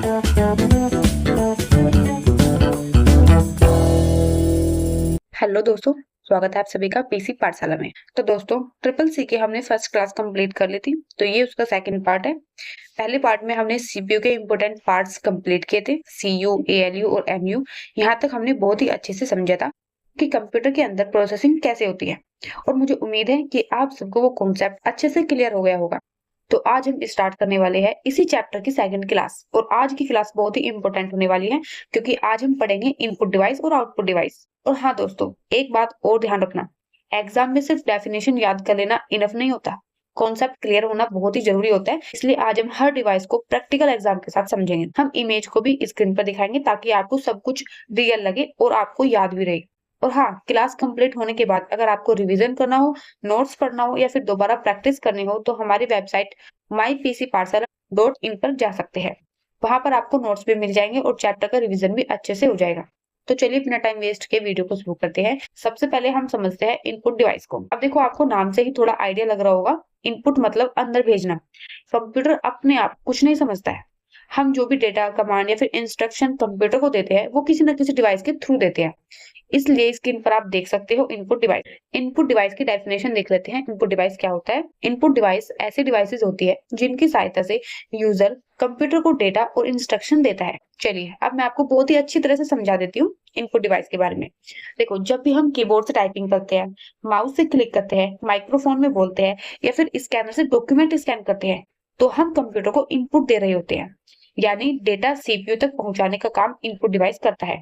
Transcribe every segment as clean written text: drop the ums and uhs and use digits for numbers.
Hello दोस्तों, स्वागत है आप सभी का पीसी पाठशाला में। तो दोस्तों, ट्रिपल सी की हमने फर्स्ट क्लास कंप्लीट कर ली थी, तो ये उसका सेकंड पार्ट है। पहले पार्ट में हमने सीपीयू के इंपॉर्टेंट पार्ट्स कंप्लीट किए थे, सीयू, एएलयू और एमयू। यहाँ तक हमने बहुत ही अच्छे से समझा था कि कंप्यूटर के अंदर प्रोसेसिंग कैसे होती है, और मुझे उम्मीद है कि आप सबको वो कॉन्सेप्ट अच्छे से क्लियर हो गया होगा। तो आज हम स्टार्ट करने वाले हैं इसी चैप्टर की सेकंड क्लास, और आज की क्लास बहुत ही इंपॉर्टेंट होने वाली है, क्योंकि आज हम पढ़ेंगे इनपुट डिवाइस और आउटपुट डिवाइस। और हाँ दोस्तों, एक बात और ध्यान रखना, एग्जाम में सिर्फ डेफिनेशन याद कर लेना इनफ नहीं होता, कॉन्सेप्ट क्लियर होना बहुत ही जरूरी होता है। इसलिए आज हम हर डिवाइस को प्रैक्टिकल एग्जाम के साथ समझेंगे। हम इमेज को भी स्क्रीन पर दिखाएंगे ताकि आपको सब कुछ रियल लगे और आपको याद भी रहे। और हाँ, क्लास कंप्लीट होने के बाद अगर आपको रिवीजन करना हो, नोट्स पढ़ना हो या फिर दोबारा प्रैक्टिस करनी हो, तो हमारी वेबसाइट mypcpathshala.in पर जा सकते हैं। वहां पर आपको नोट्स भी मिल जाएंगे और चैप्टर का रिवीजन भी अच्छे से हो जाएगा। तो चलिए बिना टाइम वेस्ट के वीडियो को शुरू करते हैं। सबसे पहले हम समझते हैं इनपुट डिवाइस को। अब देखो, आपको नाम से ही थोड़ा आइडिया लग रहा होगा, इनपुट मतलब अंदर भेजना। कंप्यूटर अपने आप कुछ नहीं समझता है। हम जो भी डेटा, कमांड या फिर इंस्ट्रक्शन कंप्यूटर को देते हैं, वो किसी न किसी डिवाइस के थ्रू देते हैं। इसलिए स्क्रीन पर आप देख सकते हो इनपुट डिवाइस। इनपुट डिवाइस की डेफिनेशन देख लेते हैं। इनपुट डिवाइस क्या होता है? इनपुट डिवाइस ऐसी डिवाइसेस होती है जिनकी सहायता से यूजर कंप्यूटर को डेटा और इंस्ट्रक्शन देता है। चलिए अब मैं आपको बहुत ही अच्छी तरह से समझा देती हूँ इनपुट डिवाइस के बारे में। देखो, जब भी हम कीबोर्ड से टाइपिंग करते हैं, माउस से क्लिक करते हैं, माइक्रोफोन में बोलते हैं या फिर स्कैनर से डॉक्यूमेंट स्कैन करते हैं, तो हम कंप्यूटर को इनपुट दे रहे होते हैं। यानी डेटा सीपीयू तक पहुंचाने का काम इनपुट डिवाइस करता है।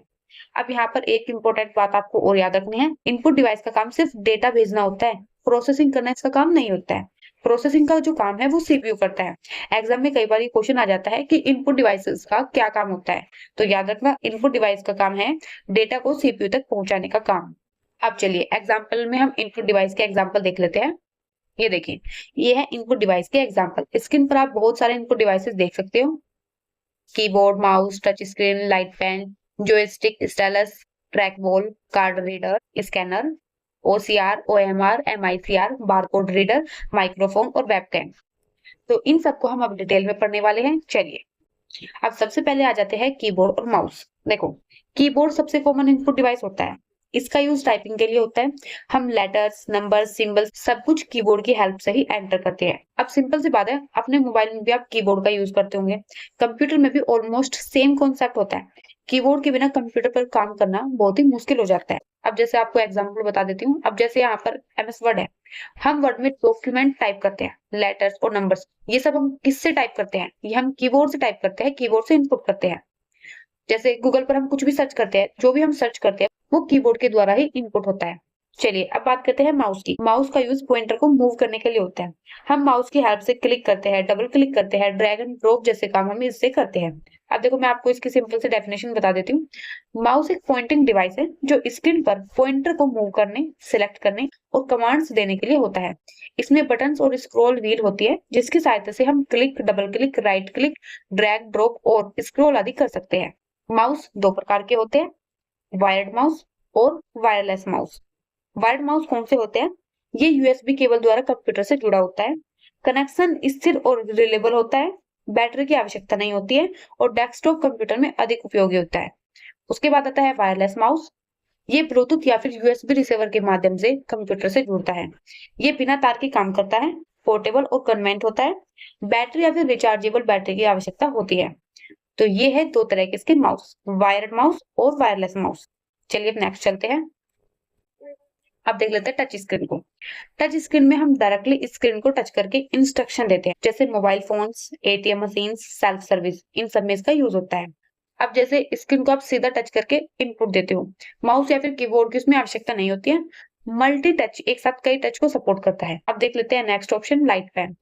अब यहाँ पर एक इंपॉर्टेंट बात आपको और याद रखनी है, इनपुट डिवाइस का काम सिर्फ डेटा भेजना होता है, प्रोसेसिंग करना इसका काम नहीं होता है। प्रोसेसिंग का जो काम है वो सीपीयू करता है। एग्जाम में कई बार ये क्वेश्चन आ जाता है कि इनपुट डिवाइसेस का क्या काम होता है, तो याद रखना इनपुट डिवाइस का काम है डेटा को सीपीयू तक पहुंचाने का काम। अब चलिए एग्जाम्पल में हम इनपुट डिवाइस के एग्जाम्पल देख लेते हैं। ये देखिए, ये है इनपुट डिवाइस के एग्जाम्पल। स्क्रीन पर आप बहुत सारे इनपुट डिवाइसेस देख सकते हो, keyboard, mouse, touch screen, light pen, joystick, stylus, track ball, card reader, scanner, OCR, OMR, MICR, barcode reader, microphone और वेबकैम। तो इन सबको हम अब डिटेल में पढ़ने वाले हैं। चलिए अब सबसे पहले आ जाते हैं कीबोर्ड और माउस। देखो, कीबोर्ड सबसे कॉमन इनपुट डिवाइस होता है। इसका यूज टाइपिंग के लिए होता है। हम लेटर्स, नंबर्स, सिंबल्स सब कुछ कीबोर्ड की हेल्प से ही एंटर करते हैं। अब सिंपल सी बात है, अपने मोबाइल में भी आप कीबोर्ड का यूज करते होंगे, कंप्यूटर में भी ऑलमोस्ट सेम कॉन्सेप्ट होता है। कीबोर्ड के बिना कंप्यूटर पर काम करना बहुत ही मुश्किल हो जाता है। अब जैसे आपको एग्जाम्पल बता देती हूँ। अब जैसे यहाँ पर एमएस वर्ड है, हम वर्ड में डॉक्यूमेंट टाइप करते हैं, लेटर्स और नंबर्स, ये सब हम किससे टाइप करते हैं? ये हम कीबोर्ड से टाइप करते हैं, कीबोर्ड से इनपुट करते हैं। जैसे गूगल पर हम कुछ भी सर्च करते हैं, जो भी हम सर्च करते हैं वो कीबोर्ड के द्वारा ही इनपुट होता है। चलिए अब बात करते हैं माउस की। माउस का यूज पॉइंटर को मूव करने के लिए होता है। हम माउस की हेल्प से क्लिक करते हैं, डबल क्लिक करते हैं, ड्रैग एंड ड्रॉप जैसे काम हम इससे करते हैं। अब देखो, मैं आपको इसकी सिंपल से डेफिनेशन बता देती हूँ। माउस एक पॉइंटिंग डिवाइस है जो स्क्रीन पर पॉइंटर को मूव करने, सिलेक्ट करने और कमांड्स देने के लिए होता है। इसमें बटन्स और स्क्रॉल व्हील होती है जिसकी सहायता से हम click, double click, right click, drag, drop और स्क्रॉल आदि कर सकते हैं। माउस दो प्रकार के होते हैं, वायर्ड माउस और वायरलेस माउस। वायर्ड माउस कौन से होते हैं? ये यूएसबी केबल द्वारा कंप्यूटर से जुड़ा होता है। कनेक्शन स्थिर और रिलेबल होता है, बैटरी की आवश्यकता नहीं होती है और डेस्कटॉप कंप्यूटर में अधिक उपयोगी होता है। उसके बाद आता है वायरलेस माउस। ये ब्लूटूथ या फिर यूएसबी रिसीवर के माध्यम से कंप्यूटर से जुड़ता है। ये बिना तार के काम करता है, पोर्टेबल और कन्वेंट होता है। बैटरी या फिर रिचार्जेबल बैटरी की आवश्यकता होती है। तो ये है दो तरह के इसके माउस, वायर्ड माउस और वायरलेस माउस। चलिए अब नेक्स्ट चलते हैं। अब देख लेते हैं टच स्क्रीन को। टच स्क्रीन में हम डायरेक्टली स्क्रीन को टच करके इंस्ट्रक्शन देते हैं, जैसे mobile phones, ATM machine, self service, इन सब में इसका यूज होता है। अब जैसे स्क्रीन को आप सीधा टच करके इनपुट देते हो, माउस या फिर कीबोर्ड की उसमें आवश्यकता नहीं होती है। मल्टी टच एक साथ कई टच को सपोर्ट करता है। अब देख लेते हैं next option, light pen.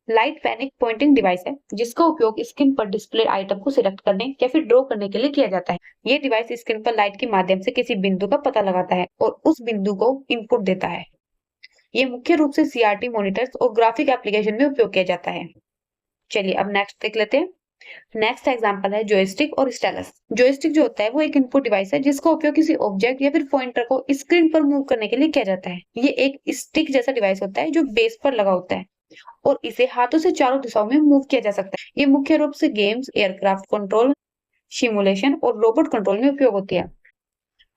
Light pen एक पॉइंटिंग डिवाइस है जिसका उपयोग स्क्रीन पर डिस्प्ले आइटम को सिलेक्ट करने या फिर ड्रॉ करने के लिए किया जाता है। ये डिवाइस स्क्रीन पर लाइट के माध्यम से किसी बिंदु का पता लगाता है और उस बिंदु को इनपुट देता है। ये मुख्य रूप से सीआरटी मॉनिटर्स और ग्राफिक एप्लीकेशन में उपयोग किया जाता है। चलिए अब नेक्स्ट देख लेते हैं। नेक्स्ट एग्जांपल है जॉयस्टिक और स्टाइलस। जॉयस्टिक जो होता है वो एक इनपुट डिवाइस है जिसका उपयोग किसी ऑब्जेक्ट या फिर पॉइंटर को स्क्रीन पर मूव करने के लिए किया जाता है। ये एक स्टिक जैसा डिवाइस होता है जो बेस पर लगा होता है। और इसे हाथों से चारों दिशाओं में मूव किया जा सकता है। ये मुख्य रूप से गेम्स, एयरक्राफ्ट कंट्रोल, सिमुलेशन और रोबोट कंट्रोल में उपयोग होती है।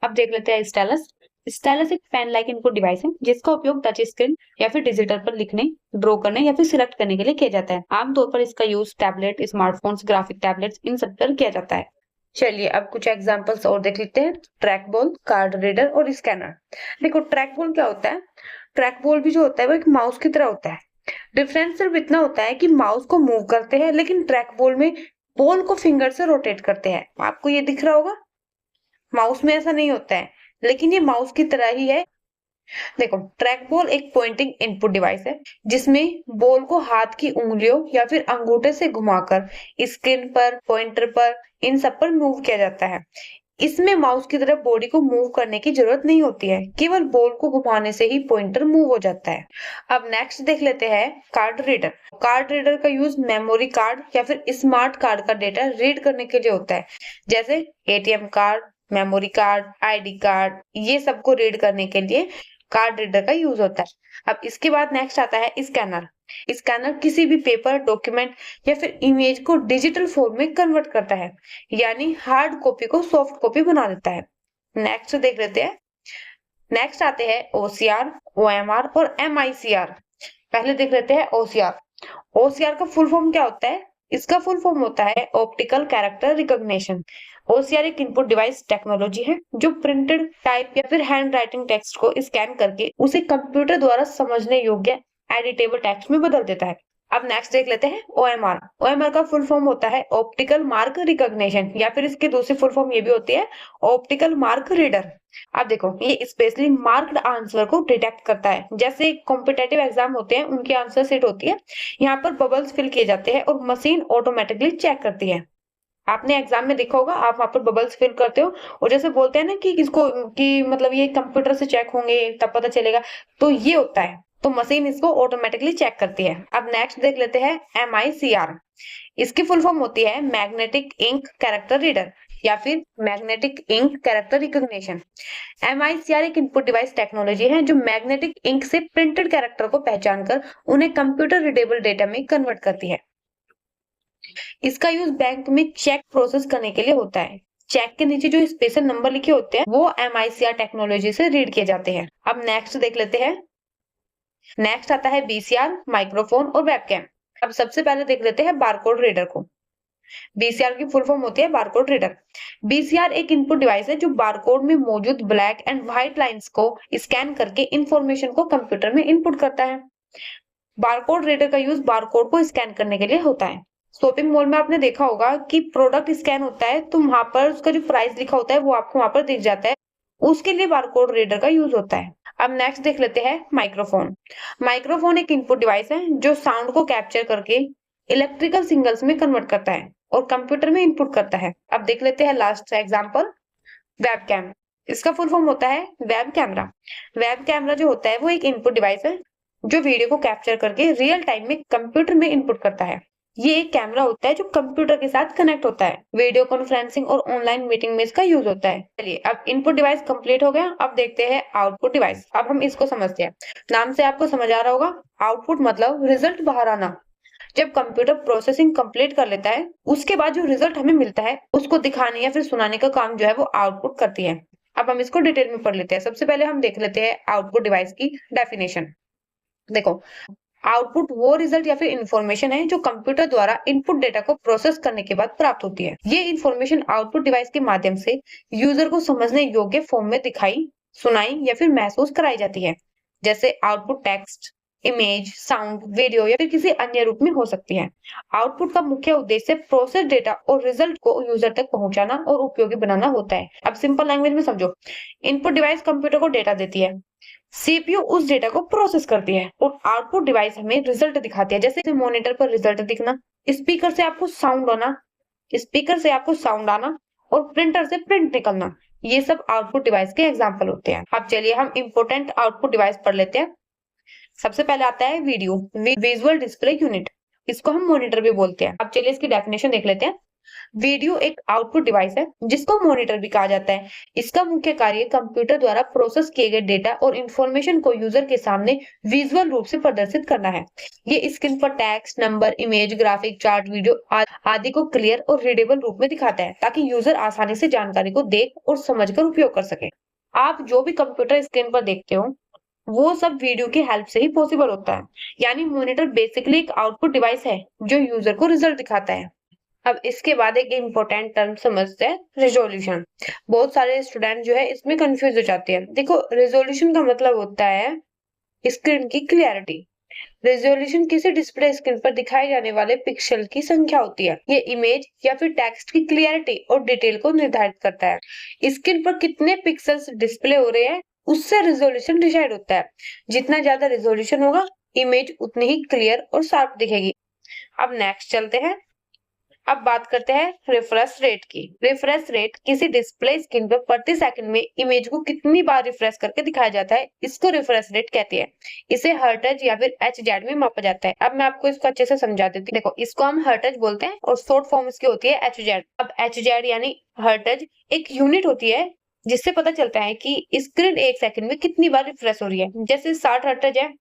अब देख लेते हैं स्टाइलस। स्टाइलस एक पेन लाइक इनपुट डिवाइस है जिसका उपयोग टच स्क्रीन या फिर डिजिटल पर लिखने, ड्रॉ करने या फिर सिलेक्ट करने के लिए किया जाता है। आमतौर पर इसका use tablet, smartphones, graphic tablets इन सब पर किया जाता है। चलिए अब कुछ एग्जांपल्स और देख लेते हैं। ट्रैक बॉल, कार्ड रीडर और स्कैनर। देखो ट्रैक बॉल क्या होता है? ट्रैक बॉल भी जो होता है वो एक माउस की तरह होता है। डिफरेंस सिर्फ इतना होता है कि माउस को मूव करते हैं, लेकिन ट्रैक बॉल में बॉल को फिंगर से रोटेट करते हैं। आपको ये दिख रहा होगा, माउस में ऐसा नहीं होता है, लेकिन ये माउस की तरह ही है। देखो ट्रैक बॉल एक पॉइंटिंग इनपुट डिवाइस है जिसमें बॉल को हाथ की उंगलियों या फिर अंगूठे से घुमाकर स्क्रीन पर, पॉइंटर पर, इन सब पर मूव किया जाता है। इसमें माउस की तरफ बॉडी को मूव करने की जरूरत नहीं होती है, केवल बॉल को घुमाने से ही पॉइंटर मूव हो जाता है। अब नेक्स्ट देख लेते हैं कार्ड रीडर। कार्ड रीडर का यूज मेमोरी कार्ड या फिर स्मार्ट कार्ड का डेटा रीड करने के लिए होता है, जैसे ATM card, memory card, ID card, ये सबको रीड करने के लिए कार्ड रीडर का यूज होता है। अब इसके बाद नेक्स्ट आता है स्कैनर। स्कैनर किसी भी पेपर, डॉक्यूमेंट या फिर इमेज को डिजिटल फॉर्म में कन्वर्ट करता है, यानी हार्ड कॉपी को सॉफ्ट कॉपी बना देता है। नेक्स्ट देख लेते हैं। नेक्स्ट आते हैं ओसीआर, ओएमआर और एमआईसीआर। पहले देख लेते हैं ओसीआर। ओसीआर का फुल फॉर्म क्या होता है? इसका फुल फॉर्म होता है ऑप्टिकल कैरेक्टर रिकॉग्निशन। ओसीआर एक इनपुट डिवाइस टेक्नोलॉजी है जो प्रिंटेड, टाइप या फिर हैंड राइटिंग टेक्स्ट को स्कैन करके उसे कंप्यूटर द्वारा समझने योग्य एडिटेबल टेक्स्ट में बदल देता है। अब नेक्स्ट देख लेते हैं ओएमआर। ओएमआर का फुल फॉर्म होता है ऑप्टिकल मार्क रिकॉग्निशन, या फिर इसकी दूसरी फुल फॉर्म ये भी होती है ऑप्टिकल मार्क रीडर। अब देखो ये स्पेशली मार्क्ड आंसर को डिटेक्ट करता है। जैसे कॉम्पिटेटिव एग्जाम होते हैं, उनकी आंसर शीट होती है, यहाँ पर बबल्स फिल किए जाते हैं और मशीन ऑटोमेटिकली चेक करती है। आपने एग्जाम में देखा होगा, आप वहां पर बबल्स फिल करते हो और जैसे बोलते हैं ना कि इसको कि मतलब ये कंप्यूटर से चेक होंगे तब पता चलेगा, तो ये होता है। तो मशीन इसको ऑटोमेटिकली चेक करती है। अब नेक्स्ट देख लेते हैं एमआईसीआर। इसकी फुल फॉर्म होती है मैग्नेटिक इंक कैरेक्टर रीडर या फिर magnetic ink character recognition. MICR एक इनपुट डिवाइस टेक्नोलॉजी है जो मैग्नेटिक इंक से प्रिंटेड कैरेक्टर को पहचान कर उन्हें कंप्यूटर रीडेबल डेटा में कन्वर्ट करती है। इसका यूज बैंक में चेक प्रोसेस करने के लिए होता है। चेक के नीचे जो स्पेशल नंबर लिखे होते हैं वो एमआईसीआर टेक्नोलॉजी से रीड किए जाते हैं। अब नेक्स्ट देख लेते हैं। नेक्स्ट आता है बीसीआर, माइक्रोफोन और वेबकैम। अब सबसे पहले देख लेते हैं बारकोड रीडर को। बीसीआर की फुल फॉर्म होती है बारकोड रीडर। बीसीआर एक इनपुट डिवाइस है जो बारकोड में मौजूद ब्लैक एंड व्हाइट लाइंस को स्कैन करके इंफॉर्मेशन को कंप्यूटर में इनपुट करता है। बारकोड रीडर का यूज बारकोड को स्कैन करने के लिए होता है। शॉपिंग मॉल में आपने देखा होगा कि प्रोडक्ट स्कैन होता है तो वहां पर उसका जो प्राइस लिखा होता है वो आपको वहां पर दिख जाता है, उसके लिए बारकोड रीडर का यूज होता है। अब नेक्स्ट देख लेते हैं माइक्रोफोन। माइक्रोफोन एक इनपुट डिवाइस है जो साउंड को कैप्चर करके इलेक्ट्रिकल सिग्नल्स में कन्वर्ट करता है और कंप्यूटर में इनपुट करता है। अब देख लेते हैं लास्ट एग्जांपल, वेबकैम। इसका फुल फॉर्म होता है वेब कैमरा। वेब कैमरा जो होता है वो एक इनपुट डिवाइस है जो वीडियो को कैप्चर करके रियल टाइम में कंप्यूटर में इनपुट करता है। ये एक कैमरा होता है जो कंप्यूटर के साथ कनेक्ट होता है। वीडियो कॉन्फ्रेंसिंग और ऑनलाइन मीटिंग में इसका यूज होता है। चलिए अब इनपुट डिवाइस कंप्लीट हो गया। अब देखते हैं आउटपुट डिवाइस। अब हम इसको समझते हैं। नाम से आपको समझ आ रहा होगा, आउटपुट मतलब रिजल्ट बाहर आना। जब कंप्यूटर प्रोसेसिंग कंप्लीट कर लेता है उसके बाद जो रिजल्ट हमें मिलता है उसको दिखाने या फिर सुनाने का काम जो है वो आउटपुट करती है। अब हम इसको डिटेल में पढ़ लेते हैं। सबसे पहले हम देख लेते हैं आउटपुट डिवाइस की डेफिनेशन। देखो आउटपुट वो रिजल्ट या फिर इंफॉर्मेशन है जो कंप्यूटर द्वारा इनपुट डेटा को प्रोसेस करने के बाद प्राप्त होती है। ये इंफॉर्मेशन आउटपुट डिवाइस के माध्यम से यूजर को समझने योग्य फॉर्म में दिखाई, सुनाई या फिर महसूस कराई जाती है। जैसे output text, image, sound, video या फिर किसी अन्य रूप में हो सकती है। आउटपुट का मुख्य उद्देश्य प्रोसेस डेटा और रिजल्ट को यूजर तक पहुंचाना और उपयोगी बनाना होता है। अब सिंपल लैंग्वेज में समझो, इनपुट डिवाइस कंप्यूटर को डेटा देती है, सीपीयू उस डेटा को प्रोसेस करती है और आउटपुट डिवाइस हमें रिजल्ट दिखाती है। जैसे मॉनिटर पर रिजल्ट दिखना, स्पीकर से आपको साउंड आना और प्रिंटर से प्रिंट निकलना, ये सब आउटपुट डिवाइस के एग्जांपल होते हैं। अब चलिए हम इंपोर्टेंट आउटपुट डिवाइस पढ़ लेते हैं। सबसे पहले आता है वीडियो, विजुअल डिस्प्ले यूनिट। इसको हम मॉनिटर भी बोलते हैं। अब चलिए इसकी डेफिनेशन देख लेते हैं। वीडियो एक आउटपुट डिवाइस है जिसको मॉनिटर भी कहा जाता है। इसका मुख्य कार्य कंप्यूटर द्वारा प्रोसेस किए गए डेटा और इंफॉर्मेशन को यूजर के सामने विजुअल रूप से प्रदर्शित करना है। ये स्क्रीन पर text, number, image, graphic, chart, video आदि को क्लियर और रीडेबल रूप में दिखाता है ताकि यूजर आसानी से जानकारी को देख और समझकर उपयोग कर सके। आप जो भी कंप्यूटर स्क्रीन पर देखते हो वो सब वीडियो की हेल्प से ही पॉसिबल होता है। यानी मॉनिटर बेसिकली एक आउटपुट डिवाइस है जो यूजर को रिजल्ट दिखाता है। अब इसके बाद एक इम्पोर्टेंट टर्म समझते हैं, रेजोल्यूशन। बहुत सारे स्टूडेंट जो है इसमें कंफ्यूज हो जाते हैं। देखो, रेजोल्यूशन का मतलब होता है स्क्रीन की क्लियरिटी। रेजोल्यूशन किसी डिस्प्ले स्क्रीन पर दिखाए जाने वाले पिक्सल की संख्या होती है। ये इमेज या फिर टेक्स्ट की क्लियरिटी और डिटेल को निर्धारित करता है। स्क्रीन पर कितने पिक्सल्स डिस्प्ले हो रहे हैं उससे रेजोल्यूशन डिसाइड होता है। जितना ज्यादा रेजोल्यूशन होगा इमेज उतनी ही क्लियर और शार्प दिखेगी। अब नेक्स्ट चलते हैं। अब बात करते हैं रिफ्रेश रेट की। रिफ्रेश रेट किसी डिस्प्ले स्क्रीन पर प्रति सेकंड में इमेज को कितनी बार रिफ्रेश करके दिखाया जाता है, इसको रिफ्रेश रेट कहते हैं। इसे हर्ट्ज या फिर एचजेड में मापा जाता है। अब मैं आपको इसको अच्छे से समझा देती हूँ। देखो, इसको हम हर्ट्ज बोलते हैं और शॉर्ट फॉर्म इसकी होती है एचजेड। अब एचजेड यानी हर्ट्ज एक यूनिट होती है जिससे पता चलता है कि स्क्रीन एक सेकंड में कितनी बार रिफ्रेश हो रही है। जैसे 60 हर्ट्ज है,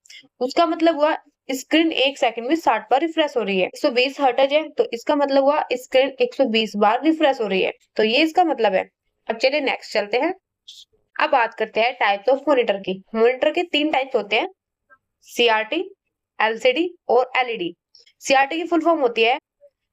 उसका मतलब हुआ स्क्रीन एक सेकंड में 60 बार रिफ्रेश हो रही है। 120 हर्ट्ज है तो इसका मतलब हुआ स्क्रीन 120 बार रिफ्रेश हो रही है। तो ये इसका मतलब है। अब चलिए नेक्स्ट चलते हैं। अब बात करते हैं टाइप्स ऑफ मॉनिटर की। मॉनिटर के 3 टाइप्स होते हैं, सीआरटी, एलसीडी और एलईडी। सीआरटी की फुल फॉर्म होती है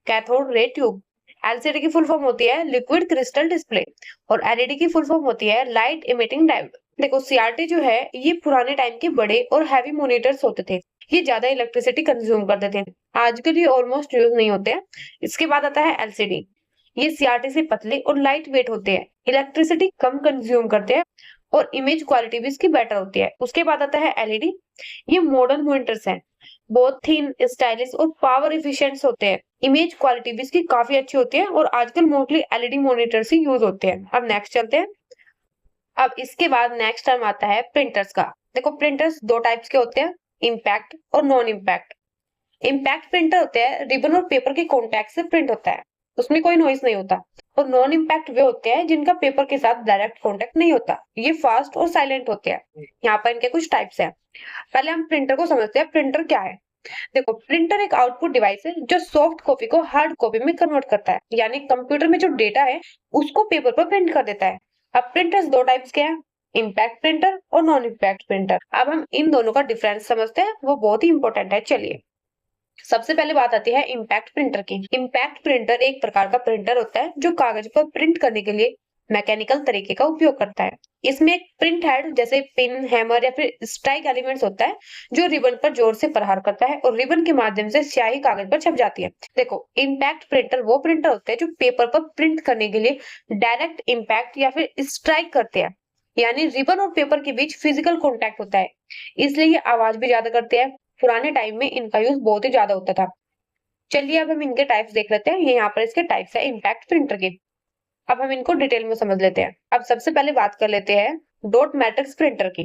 कैथोड रे ट्यूब। एलसीडी की फुल फॉर्म होती है लिक्विड क्रिस्टल डिस्प्ले और एलईडी की फुल फॉर्म होती है लाइट इमिटिंग डायोड। देखो, सीआरटी जो है ये पुराने टाइम के बड़े और हैवी मॉनिटर्स होते थे। ये ज्यादा इलेक्ट्रिसिटी कंज्यूम करते थे। आजकल ये ऑलमोस्ट यूज नहीं होते हैं। इसके बाद आता है एलसीडी। ये सीआरटी से पतले और लाइट वेट होते हैं, इलेक्ट्रिसिटी कम कंज्यूम करते हैं और इमेज क्वालिटी भी इसकी बेटर होती है। उसके बाद आता है एलईडी। ये मॉडर्न मॉनिटर्स हैं, बहुत थिन, स्टाइलिश और पावर एफिशिएंट होते हैं। इमेज क्वालिटी भी इसकी काफी अच्छी होती है और आजकल मोस्टली एलईडी मॉनिटर्स ही यूज होते हैं। अब नेक्स्ट चलते हैं। अब इसके बाद नेक्स्ट टर्म आता है प्रिंटर्स का। देखो, प्रिंटर्स 2 टाइप्स के होते हैं, इम्पैक्ट और नॉन इम्पैक्ट। इम्पैक्ट प्रिंटर होते हैं रिबन और पेपर के कॉन्टैक्ट से प्रिंट होता है, उसमें कोई नॉइस नहीं होता। और नॉन इम्पैक्ट वे होते हैं जिनका पेपर के साथ डायरेक्ट कॉन्टैक्ट नहीं होता। ये फास्ट और साइलेंट होते हैं। यहाँ पर इनके कुछ टाइप्स हैं। पहले हम प्रिंटर को समझते हैं। प्रिंटर क्या है? देखो, प्रिंटर एक आउटपुट डिवाइस है जो सॉफ्ट कॉपी को हार्ड कॉपी में कन्वर्ट करता है। यानी कंप्यूटर में जो डेटा है उसको पेपर पर प्रिंट कर देता है। अब प्रिंटर्स 2 टाइप्स के हैं, इम्पैक्ट प्रिंटर और नॉन इम्पैक्ट प्रिंटर। अब हम इन दोनों का डिफरेंस समझते हैं, वो बहुत ही इंपॉर्टेंट है। चलिए, सबसे पहले बात आती है इम्पैक्ट प्रिंटर की। इम्पैक्ट प्रिंटर एक प्रकार का प्रिंटर होता है जो कागज पर प्रिंट करने के लिए मैकेनिकल तरीके का उपयोग करता है। इसमें एक प्रिंट हेड जैसे पिन, हैमर या फिर स्ट्राइक एलिमेंट्स होता है जो रिबन पर जोर से प्रहार करता है और रिबन के माध्यम से स्याही कागज पर छप जाती है। देखो, इम्पैक्ट प्रिंटर वो प्रिंटर होते हैं जो पेपर पर प्रिंट करने के लिए डायरेक्ट इम्पैक्ट या फिर स्ट्राइक करते हैं। यानी रिबन और पेपर के बीच फिजिकल कॉन्टैक्ट होता है, इसलिए ये आवाज भी ज्यादा करते हैं। पुराने टाइम में इनका यूज बहुत ही ज्यादा होता था। चलिए, अब हम इनके टाइप्स देख लेते हैं। ये यहाँ पर इसके टाइप्स है इम्पैक्ट प्रिंटर के। अब हम इनको डिटेल में समझ लेते हैं। अब सबसे पहले बात कर लेते हैं डॉट मैट्रिक्स प्रिंटर की।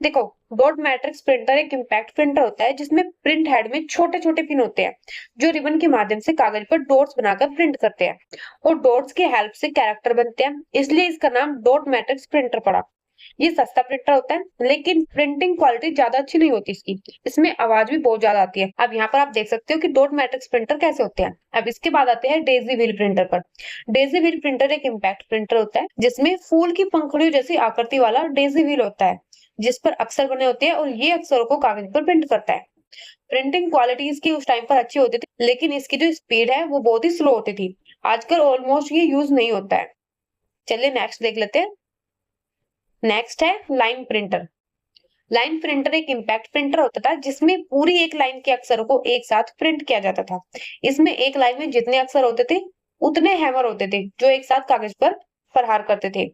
देखो, डॉट मैट्रिक्स प्रिंटर एक इम्पैक्ट प्रिंटर होता है जिसमें प्रिंट हेड में छोटे छोटे पिन होते हैं जो रिबन के माध्यम से कागज पर डॉट्स बनाकर प्रिंट करते हैं और डॉट्स की हेल्प से कैरेक्टर बनते हैं, इसलिए इसका नाम डॉट मैट्रिक्स प्रिंटर पड़ा। ये सस्ता प्रिंटर होता है लेकिन प्रिंटिंग क्वालिटी ज्यादा अच्छी नहीं होती इसकी। इसमें आवाज भी बहुत ज्यादा आती है। अब यहाँ पर आप देख सकते हो कि डॉट मैट्रिक्स प्रिंटर कैसे होते हैं। अब इसके बाद आते हैं डेजी व्हील प्रिंटर पर। डेजी व्हील प्रिंटर एक इम्पैक्ट प्रिंटर होता है जिसमें फूल की पंखुड़ियों जैसी आकृति वाला डेजी व्हील होता है जिस पर अक्षर बने होते हैं और ये अक्षरों को कागज पर प्रिंट करता है। प्रिंटिंग क्वालिटी इसकी उस टाइम पर अच्छी होती थी लेकिन इसकी जो स्पीड है वो बहुत ही स्लो होती थी। आजकल ऑलमोस्ट ये यूज नहीं होता है। चलिए नेक्स्ट देख लेते हैं। नेक्स्ट है लाइन प्रिंटर। लाइन प्रिंटर एक इम्पैक्ट प्रिंटर होता था जिसमें पूरी एक लाइन के अक्षरों को एक साथ प्रिंट किया जाता था। इसमें एक लाइन में जितने अक्षर होते थे उतने हैमर होते थे जो एक साथ कागज पर प्रहार करते थे।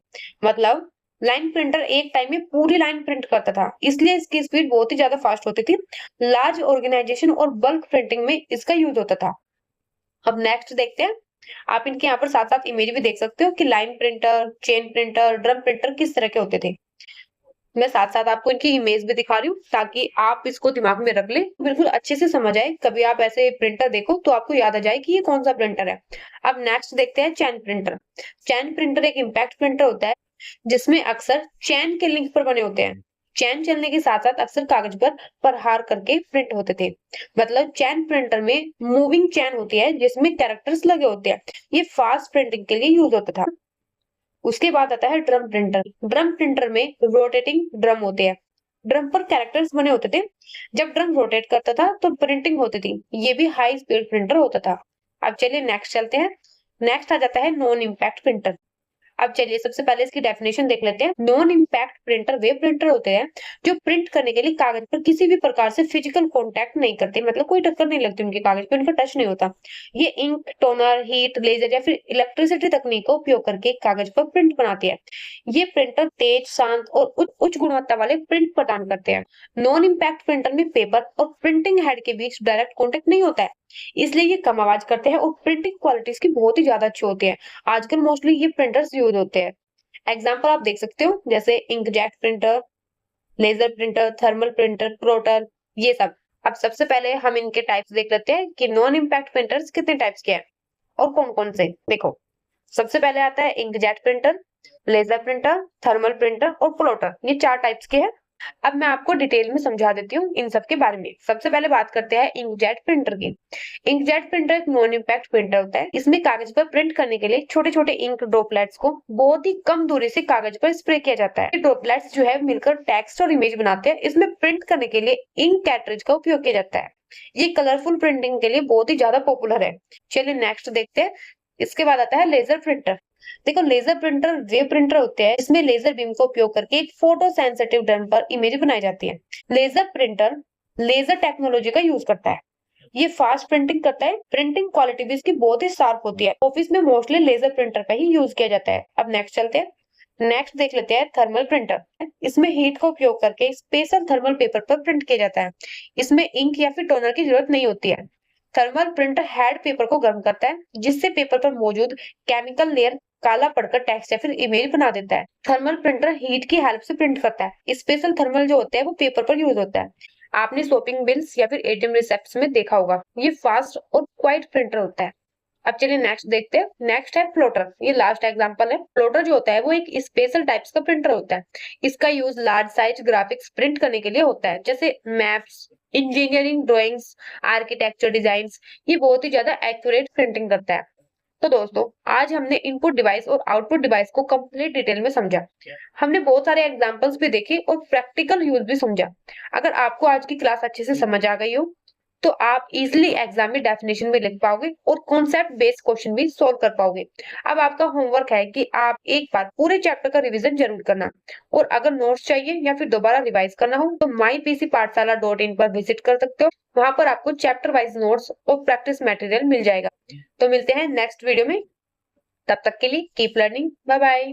मतलब लाइन प्रिंटर एक टाइम में पूरी लाइन प्रिंट करता था, इसलिए इसकी स्पीड बहुत ही ज्यादा फास्ट होती थी। लार्ज ऑर्गेनाइजेशन और बल्क प्रिंटिंग में इसका यूज होता था। अब नेक्स्ट देखते हैं। आप इनके यहाँ पर साथ साथ इमेज भी देख सकते हो कि line printer, chain printer, drum printer किस तरह के होते थे। मैं साथ-साथ आपको इनकी इमेज भी दिखा रही हूँ ताकि आप इसको दिमाग में रख लें, बिल्कुल अच्छे से समझ आए। कभी आप ऐसे प्रिंटर देखो तो आपको याद आ जाए कि ये कौन-सा प्रिंटर है। अब नेक्स्ट देखते हैं चैन प्रिंटर। चैन प्रिंटर एक इम्पैक्ट प्रिंटर होता है जिसमें अक्सर चैन के लिंक पर बने होते हैं। चैन चलने के साथ-साथ अक्सर कागज पर प्रहार करके प्रिंट होते थे। मतलब चैन प्रिंटर में मूविंग चैन होती है जिसमें कैरेक्टर्स लगे होते हैं। ये फास्ट प्रिंटिंग के लिए यूज होता था। उसके बाद आता है ड्रम प्रिंटर। ड्रम प्रिंटर में रोटेटिंग ड्रम होते हैं। ड्रम पर कैरेक्टर्स बने होते थे। जब ड्रम रोटेट करता था तो प्रिंटिंग होती थी। ये भी हाई स्पीड प्रिंटर होता था। अब चलिए नेक्स्ट चलते हैं। नेक्स्ट आ जाता है नॉन इम्पैक्ट प्रिंटर। अब चलिए सबसे पहले इसकी डेफिनेशन देख लेते हैं। नॉन इम्पैक्ट प्रिंटर वे प्रिंटर होते हैं जो प्रिंट करने के लिए कागज पर किसी भी प्रकार से फिजिकल कांटेक्ट नहीं करते, मतलब कोई टक्कर नहीं लगती उनके कागज पे, उनका टच नहीं होता। ये इंक, टोनर, हीट, लेजर या फिर इलेक्ट्रिसिटी तकनीक का उपयोग करके कागज पर प्रिंट बनाती है। ये प्रिंटर तेज, शांत और उच्च गुणवत्ता वाले प्रिंट प्रदान करते हैं। नॉन इम्पैक्ट प्रिंटर में पेपर और प्रिंटिंग हेड के बीच डायरेक्ट कॉन्टेक्ट नहीं होता है, इसलिए ये कम आवाज करते हैं और प्रिंटिंग क्वालिटी इसकी बहुत ही ज्यादा अच्छी होती है। आजकल मोस्टली ये प्रिंटर्स यूज होते हैं। एग्जाम्पल आप देख सकते हो जैसे inkjet printer, laser printer, thermal printer, plotter, ये सब। अब सबसे पहले हम इनके टाइप्स देख लेते हैं कि नॉन इम्पैक्ट प्रिंटर्स कितने टाइप्स के हैं और कौन कौन से। देखो, सबसे पहले आता है inkjet printer, laser printer, thermal printer और प्लॉटर। ये 4 टाइप्स के हैं। अब मैं आपको डिटेल में समझा देती हूँ इन सब के बारे में। सबसे पहले बात करते हैं इंकजेट प्रिंटर की। इंकजेट प्रिंटर एक नॉन इम्पैक्ट प्रिंटर होता है। इसमें कागज पर प्रिंट करने के लिए छोटे छोटे इंक ड्रॉपलेट्स को बहुत ही कम दूरी से कागज पर स्प्रे किया जाता है। ड्रॉपलेट्स जो है मिलकर टेक्स्ट और इमेज बनाते हैं। इसमें प्रिंट करने के लिए इंक कैट्रिज का उपयोग किया जाता है। ये कलरफुल प्रिंटिंग के लिए बहुत ही ज्यादा पॉपुलर है। चलिए नेक्स्ट देखते हैं। इसके बाद आता है लेजर प्रिंटर। देखो, लेजर प्रिंटर वे प्रिंटर होते हैं इसमें लेजर बीम का उपयोग करके एक फोटो सेंसिटिव ड्रम पर इमेज बनाई जाती है। लेजर प्रिंटर लेजर टेक्नोलॉजी का यूज करता है। ये फास्ट प्रिंटिंग करता है। प्रिंटिंग क्वालिटी भी इसकी बहुत ही शार्प होती है। ऑफिस में मोस्टली लेजर प्रिंटर का ही यूज किया जाता है। अब नेक्स्ट चलते हैं। नेक्स्ट देख लेते हैं थर्मल प्रिंटर। इसमें हीट का उपयोग करके स्पेशल थर्मल पेपर पर प्रिंट किया जाता है। इसमें इंक या फिर टोनर की जरूरत नहीं होती है। थर्मल प्रिंटर हेड पेपर को गर्म करता है जिससे पेपर पर मौजूद केमिकल लेयर काला पड़कर टेक्स्ट या फिर इमेज बना देता है। थर्मल प्रिंटर हीट की हेल्प से प्रिंट करता है। स्पेशल थर्मल जो होता है वो पेपर पर यूज होता है। आपने शॉपिंग बिल्स या फिर एटीएम रिसेप्ट्स में देखा होगा। ये फास्ट और क्वाइट प्रिंटर होता है। अब चलिए नेक्स्ट देखते हैं। नेक्स्ट है प्लॉटर। ये लास्ट एग्जांपल है। प्लॉटर जो होता है वो एक स्पेशल टाइप्स का प्रिंटर होता है। इसका use large size graphics print करने के लिए होता है, जैसे maps, engineering drawings, architecture designs. ये बहुत ही ज्यादा एक्यूरेट प्रिंटिंग करता है। तो दोस्तों, आज हमने इनपुट डिवाइस और आउटपुट डिवाइस को कंप्लीट डिटेल में समझा। हमने बहुत सारे एग्जांपल्स भी देखे और प्रैक्टिकल यूज भी समझा। अगर आपको आज की क्लास अच्छे से समझ आ गई हो तो आप इजिली एग्जाम में डेफिनेशन में लिख पाओगे और कॉन्सेप्ट बेस्ड क्वेश्चन भी सोल्व कर पाओगे। अब आपका होमवर्क है कि आप एक बार पूरे चैप्टर का रिवीजन जरूर करना, और अगर नोट्स चाहिए या फिर दोबारा रिवाइज करना हो तो mypcpathshala.in पर विजिट कर सकते हो। वहां पर आपको चैप्टर वाइज नोट्स और प्रैक्टिस मटेरियल मिल जाएगा। तो मिलते हैं नेक्स्ट वीडियो में। तब तक के लिए कीप लर्निंग। Bye bye.